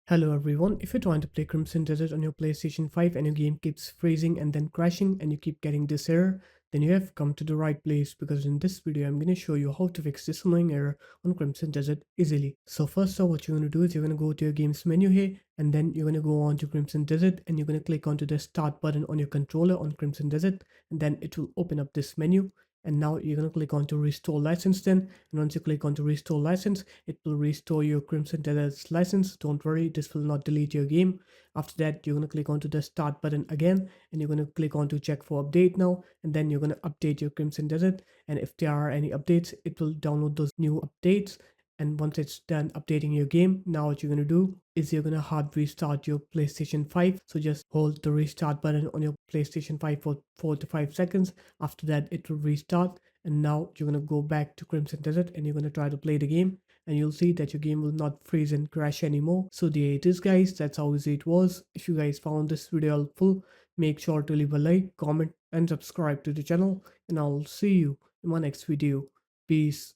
Hello everyone, if you're trying to play Crimson Desert on your PlayStation 5 and your game keeps freezing and then crashing and you keep getting this error, then you have come to the right place because in this video I'm going to show you how to fix this annoying error on Crimson Desert easily. So first off, what you're going to do is you're going to go to your games menu here and then you're going to go on to Crimson Desert and you're going to click onto the start button on your controller on Crimson Desert, and then it will open up this menu. And now you're going to click on to restore license then, and once you click on to restore license, it will restore your Crimson Desert's license. Don't worry, this will not delete your game. After that, you're going to click onto the start button again and you're going to click on to check for update now, and then you're going to update your Crimson Desert, and if there are any updates it will download those new updates. And once it's done updating your game, now what you're going to do is you're going to hard restart your PlayStation 5. So just hold the restart button on your PlayStation 5 for 4 to 5 seconds. After that it will restart, and now you're going to go back to Crimson Desert and you're going to try to play the game, and you'll see that your game will not freeze and crash anymore. So there it is guys, that's how easy it was. If you guys found this video helpful, make sure to leave a like, comment and subscribe to the channel, and I'll see you in my next video. Peace.